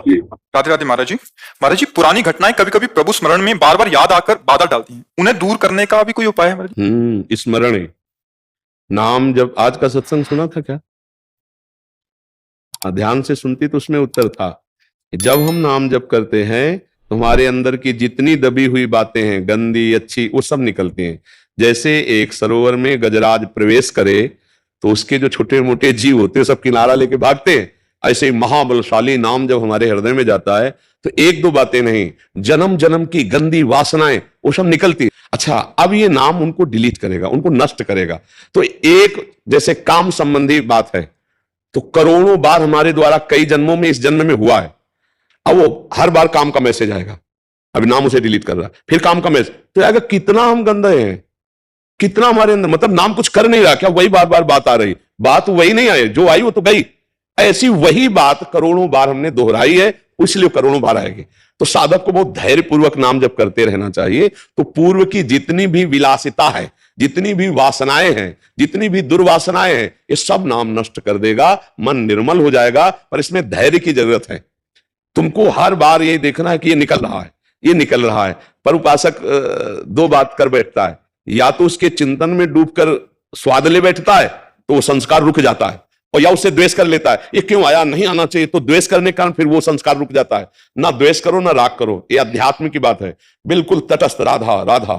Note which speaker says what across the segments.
Speaker 1: राधे राधे महाराज जी। महाराज जी, पुरानी घटनाएं कभी कभी प्रभु स्मरण में बार बार याद आकर बाधा डालती हैं, उन्हें दूर करने का भी कोई उपाय है महाराज जी?
Speaker 2: स्मरण है। नाम जब आज का सत्संग सुना था क्या? ध्यान से सुनती तो उसमें उत्तर था। जब हम नाम जप करते हैं तो हमारे अंदर की जितनी दबी हुई बातें हैं, गंदी अच्छी, वो सब निकलती हैं। जैसे एक सरोवर में गजराज प्रवेश करे तो उसके जो छोटे मोटे जीव होते हैं सब किनारा लेके भागते हैं। ऐसे ही महाबलशाली नाम जब हमारे हृदय में जाता है तो एक दो बातें नहीं, जन्म जन्म की गंदी वासनाएं वो सब निकलती। अच्छा, अब ये नाम उनको डिलीट करेगा, उनको नष्ट करेगा। तो एक जैसे काम संबंधी बात है तो करोड़ों बार हमारे द्वारा कई जन्मों में इस जन्म में हुआ है। अब वो हर बार काम का मैसेज आएगा, अभी नाम उसे डिलीट कर रहा है, फिर काम का मैसेज, तो आएगा कितना हम गंदे हैं, कितना हमारे अंदर, मतलब नाम कुछ कर नहीं रहा, क्या वही बार बार बात आ रही, बात वही नहीं आई, जो आई वो तो गई। ऐसी वही बात करोड़ों बार हमने दोहराई है, इसलिए करोड़ों बार आएगी। तो साधक को बहुत धैर्य पूर्वक नाम जप करते रहना चाहिए। तो पूर्व की जितनी भी विलासिता है, जितनी भी वासनाएं हैं, जितनी भी दुर्वासनाएं हैं, ये सब नाम नष्ट कर देगा, मन निर्मल हो जाएगा। पर इसमें धैर्य की जरूरत है। तुमको हर बार ये देखना है कि ये निकल रहा है, ये निकल रहा है। पर उपासक दो बात कर बैठता है, या तो उसके चिंतन में डूबकर स्वाद ले बैठता है तो वो संस्कार रुक जाता है, और या उससे द्वेष कर लेता है, ये क्यों आया, नहीं आना चाहिए, तो द्वेष करने के कारण फिर वो संस्कार रुक जाता है। ना द्वेष करो ना राग करो, ये अध्यात्म की बात है। बिल्कुल तटस्थ, राधा राधा,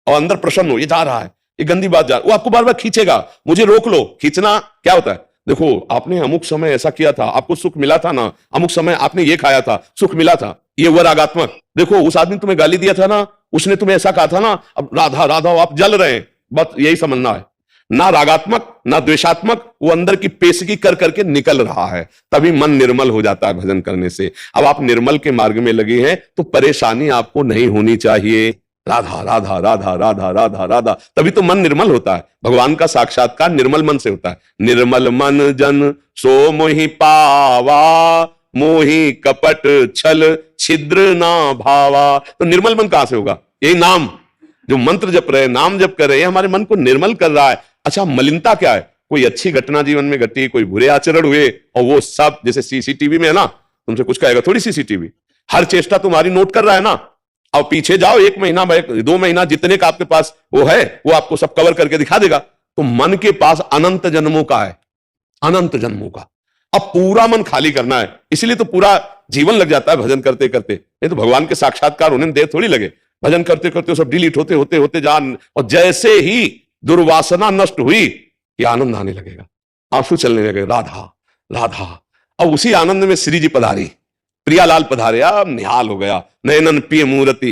Speaker 2: और अंदर प्रसन्न हो, ये जा रहा है, ये गंदी बात जा रहा है, वो आपको बार बार खींचेगा, मुझे रोक लो। खींचना क्या होता है? देखो, आपने अमुक समय ऐसा किया था, आपको सुख मिला था ना, अमुक समय आपने ये खाया था, सुख मिला था, ये हुआ रागात्मक। देखो, उस आदमी तुम्हें गाली दिया था ना, उसने तुम्हें ऐसा कहा था ना, अब राधा राधा आप जल रहे हैं, बस यही समझना है। ना रागात्मक ना द्वेषात्मक, वो अंदर की पेशगी कर करके निकल रहा है, तभी मन निर्मल हो जाता है भजन करने से। अब आप निर्मल के मार्ग में लगे हैं तो परेशानी आपको नहीं होनी चाहिए। राधा राधा राधा राधा राधा राधा, तभी तो मन निर्मल होता है। भगवान का साक्षात्कार निर्मल मन से होता है। निर्मल मन जन सो मोहि पावा, मोहि कपट छल छिद्र ना भावा। तो निर्मल मन कहां से होगा? यही नाम, जो मंत्र जप रहे, नाम जप कर रहे हैं, हमारे मन को निर्मल कर रहा है। अच्छा, मलिनता क्या है? कोई अच्छी घटना जीवन में घटी, कोई बुरे आचरण हुए, और वो सब जैसे सीसीटीवी में है ना, तुमसे कुछ कहेगा थोड़ी सीसीटीवी, हर चेष्टा तुम्हारी नोट कर रहा है ना। अब पीछे जाओ, 1 महीना 2 महीना जितने का आपके पास वो है, वो आपको सब कवर करके दिखा देगा। तो मन के पास अनंत जन्मों का है, अनंत जन्मों का। अब पूरा मन खाली करना है, इसलिए तो पूरा जीवन लग जाता है भजन करते करते। नहीं तो भगवान के साक्षात्कार होने में देर थोड़ी लगे। भजन करते करते सब डिलीट होते होते होते जान, और जैसे ही दुर्वासना नष्ट हुई, ये आनंद आने लगेगा, आंसू चलने लगे, राधा राधा। अब उसी आनंद में श्री जी पधारी, प्रियालाल पधारे, अब निहाल हो गया, नयनन पिय मूर्ति,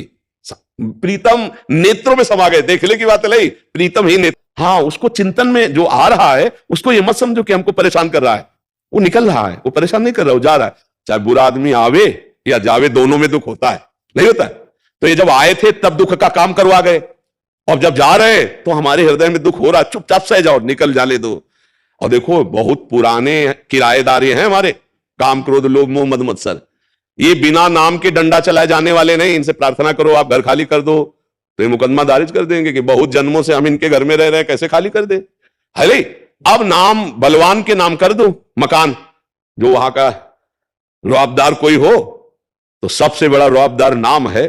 Speaker 2: प्रीतम नेत्रों में समा गए। देखने की बात है, प्रीतम ही नेत्र। हाँ, उसको चिंतन में जो आ रहा है उसको ये मत समझो कि हमको परेशान कर रहा है, वो निकल रहा है, वो परेशान नहीं कर रहा, वो जा रहा है। चाहे बुरा आदमी आवे या जावे, दोनों में दुख होता है, नहीं होता है? तो ये जब आए थे तब दुख का काम करवा गए, और जब जा रहे तो हमारे हृदय में दुख हो रहा, चुपचाप सह जाओ, निकल जाने दो। और देखो, बहुत पुराने किराएदार हैं हमारे, काम क्रोध लोभ मोह मद मत्सर, ये बिना नाम के डंडा चलाए जाने वाले नहीं। इनसे प्रार्थना करो आप घर खाली कर दो, तो ये मुकदमा दारिज कर देंगे कि बहुत जन्मों से हम इनके घर में रह रहे हैं, कैसे खाली कर दे। अरे अब नाम बलवान के नाम कर दो मकान, जो वहां का रुआबदार कोई हो, तो सबसे बड़ा रुआबदार नाम है।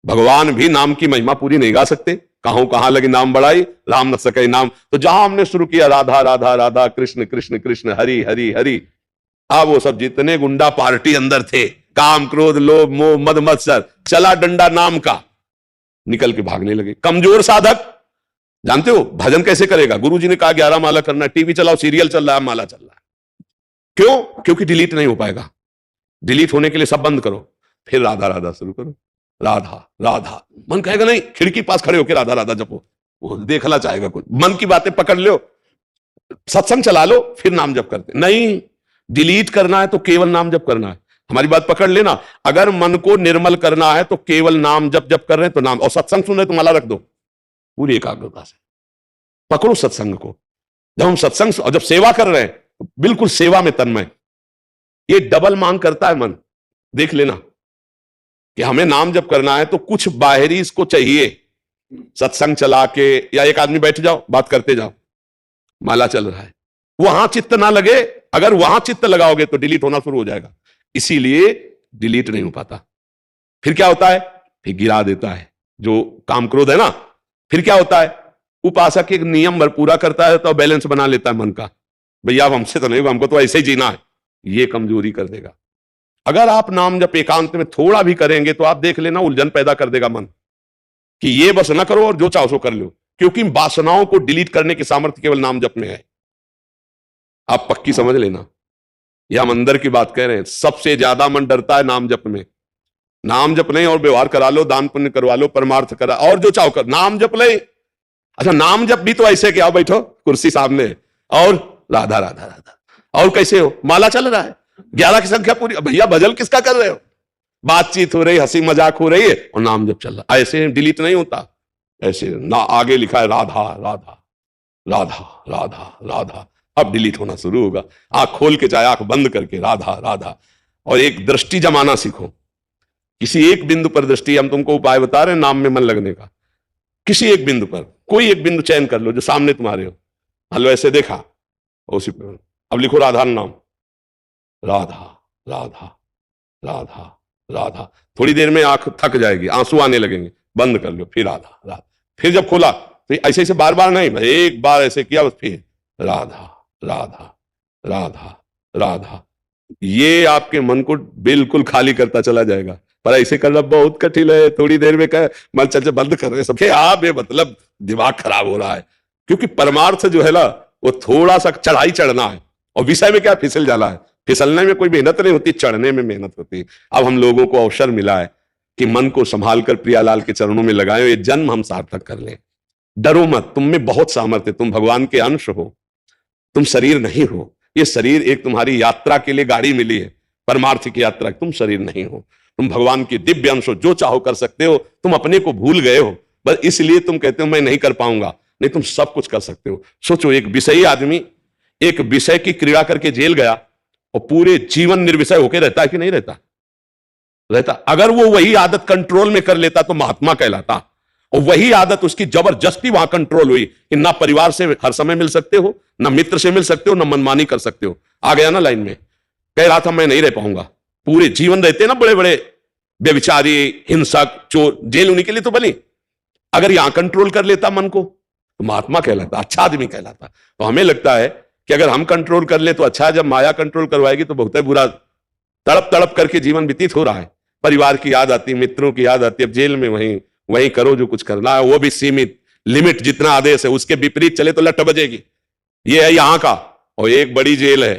Speaker 2: भगवान भी नाम की महिमा पूरी नहीं गा सकते, कहां लगी नाम बढ़ाई, राम न सके नाम। तो जहां हमने शुरू किया राधा राधा राधा, कृष्ण कृष्ण कृष्ण, हरि हरि हरि, अब वो सब जितने गुंडा पार्टी अंदर थे, काम क्रोध लोभ मोह मद मत्सर, चला डंडा नाम का, निकल के भागने लगे। कमजोर साधक, जानते हो भजन कैसे करेगा? गुरुजी ने कहा 11 माला करना है, टीवी चलाओ, सीरियल चल रहा है, माला चल रहा है। क्यों? क्योंकि डिलीट नहीं हो पाएगा। डिलीट होने के लिए सब बंद करो, फिर राधा राधा शुरू करो, राधा राधा। मन कहेगा नहीं, खिड़की पास खड़े होकर राधा राधा जपो, वो देखना चाहेगा कुछ, मन की बातें पकड़ लो, सत्संग चला लो, फिर नाम जप करते नहीं। डिलीट करना है तो केवल नाम जप करना है। हमारी बात पकड़ लेना, अगर मन को निर्मल करना है तो केवल नाम जप जप कर रहे हैं तो नाम, और सत्संग सुन रहे तो माला रख दो पूरी एकाग्रता से, पकड़ो सत्संग को। जब हम सत्संग और जब सेवा कर रहे हैं तो बिल्कुल सेवा में तन्मय। ये डबल मांग करता है मन, देख लेना कि हमें नाम जप करना है तो कुछ बाहरी इसको चाहिए। सत्संग चला के या एक आदमी बैठ जाओ, बात करते जाओ, माला चल रहा है, वहां चित्त ना लगे। अगर वहां चित्त लगाओगे तो डिलीट होना शुरू हो जाएगा। इसीलिए डिलीट नहीं हो पाता। फिर क्या होता है, फिर गिरा देता है। जो काम क्रोध है ना, फिर क्या होता है, उपासक एक नियम पूरा करता है तो बैलेंस बना लेता है मन का, भैया अब हमसे तो नहीं होगा, हमको तो ऐसे ही जीना है, ये कमजोरी कर देगा। अगर आप नाम जब एकांत में थोड़ा भी करेंगे तो आप देख लेना उलझन पैदा कर देगा मन, कि ये बस ना करो और जो चाहो सो कर लो, क्योंकि वासनाओं को डिलीट करने की सामर्थ्य केवल नाम जप में है। आप पक्की समझ लेना, यह हम अंदर की बात कह रहे हैं। सबसे ज्यादा मन डरता है नाम जप में। नाम जप नहीं और व्यवहार करा लो, दान पुण्य करवा लो, परमार्थ करा, और जो चाहो कर, नाम जप ले। अच्छा, नाम जप भी तो ऐसे कि आओ बैठो कुर्सी सामने और राधा राधा राधा, और कैसे हो, माला चल रहा है, 11 की संख्या पूरी, भैया भजन किसका कर रहे हो, बातचीत हो रही, हंसी मजाक हो रही है और नाम जप चल रहा है। ऐसे डिलीट नहीं होता, ऐसे ना, आगे लिखा है राधा राधा राधा राधा राधा, अब डिलीट होना शुरू होगा। आंख खोल के चाहे आंख बंद करके राधा राधा, और एक दृष्टि जमाना सीखो, किसी एक बिंदु पर दृष्टि। हम तुमको उपाय बता रहे हैं नाम में मन लगने का। किसी एक बिंदु पर, कोई एक बिंदु चयन कर लो जो सामने तुम्हारे हो, मान लो ऐसे देखा, उसी पर अब लिखो राधा नाम, राधा राधा राधा राधा। थोड़ी देर में आंख थक जाएगी, आंसू आने लगेंगे, बंद कर लो, फिर राधा राधा। फिर जब खोला तो ऐसे ऐसे बार बार नहीं, एक बार ऐसे किया बस, फिर राधा राधा राधा राधा। ये आपके मन को बिल्कुल खाली करता चला जाएगा। पर ऐसे करना बहुत कठिन है, थोड़ी देर में कहे मन चल बंद कर रहे सब, आप ये मतलब दिमाग खराब हो रहा है, क्योंकि परमार्थ जो है ना वो थोड़ा सा चढ़ाई चढ़ना है, और विषय में क्या फिसल जाना है। फिसलने में कोई मेहनत नहीं होती, चढ़ने में मेहनत होती है। अब हम लोगों को अवसर मिला है कि मन को संभाल कर प्रियालाल के चरणों में लगाएं, ये जन्म हम सार्थक कर लें। डरो मत, तुम में बहुत सामर्थ्य, तुम भगवान के अंश हो, तुम शरीर नहीं हो। ये शरीर एक तुम्हारी यात्रा के लिए गाड़ी मिली है, परमार्थ की यात्रा, तुम शरीर नहीं हो, तुम भगवान की दिव्य अंश हो, जो चाहो कर सकते हो। तुम अपने को भूल गए हो, बस इसलिए तुम कहते हो मैं नहीं कर पाऊंगा, नहीं तुम सब कुछ कर सकते हो। सोचो, एक विषयी आदमी एक विषय की क्रीड़ा करके जेल गया और पूरे जीवन निर्विषय होकर रहता है कि नहीं रहता? रहता। अगर वो वही आदत कंट्रोल में कर लेता तो महात्मा कहलाता, और वही आदत उसकी जबरदस्ती वहां कंट्रोल हुई कि ना परिवार से हर समय मिल सकते हो, ना मित्र से मिल सकते हो, ना मनमानी कर सकते हो। आ गया ना लाइन में, कह रहा था मैं नहीं रह पाऊंगा। पूरे जीवन रहते ना बड़े बड़े व्यभिचारी, हिंसक, चोर, जेल उन्हीं के लिए तो बनी। अगर यहां कंट्रोल कर लेता मन को तो महात्मा कहलाता, अच्छा आदमी कहलाता। तो हमें लगता है कि अगर हम कंट्रोल कर ले तो अच्छा है, जब माया कंट्रोल करवाएगी तो बहुत बुरा। तड़प तड़प करके जीवन व्यतीत हो रहा है, परिवार की याद आती, मित्रों की याद आती। अब जेल में वहीं करो जो कुछ करना है, वो भी सीमित, लिमिट जितना आदेश है उसके विपरीत चले तो लट बजेगी। ये है यहां का, और एक बड़ी जेल है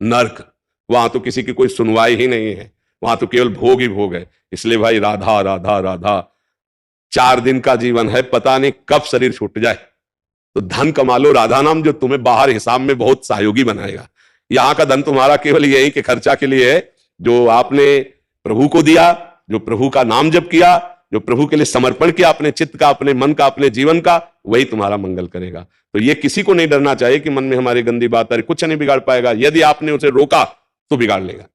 Speaker 2: नर्क, वहां तो किसी की कोई सुनवाई ही नहीं है, वहां तो केवल भोग ही भोग है। इसलिए भाई राधा राधा राधा, 4 दिन का जीवन है, पता नहीं कब शरीर छूट जाए। तो धन कमा लो राधा नाम, जो तुम्हें बाहर हिसाब में बहुत सहयोगी बनाएगा। यहां का धन तुम्हारा केवल यही कि खर्चा के लिए है, जो आपने प्रभु को दिया, जो प्रभु का नाम जप किया, जो प्रभु के लिए समर्पण किया अपने चित्त का, अपने मन का, अपने जीवन का, वही तुम्हारा मंगल करेगा। तो ये किसी को नहीं डरना चाहिए कि मन में हमारी गंदी बात आ रही, कुछ नहीं बिगाड़ पाएगा। यदि आपने उसे रोका तो बिगाड़ लेगा।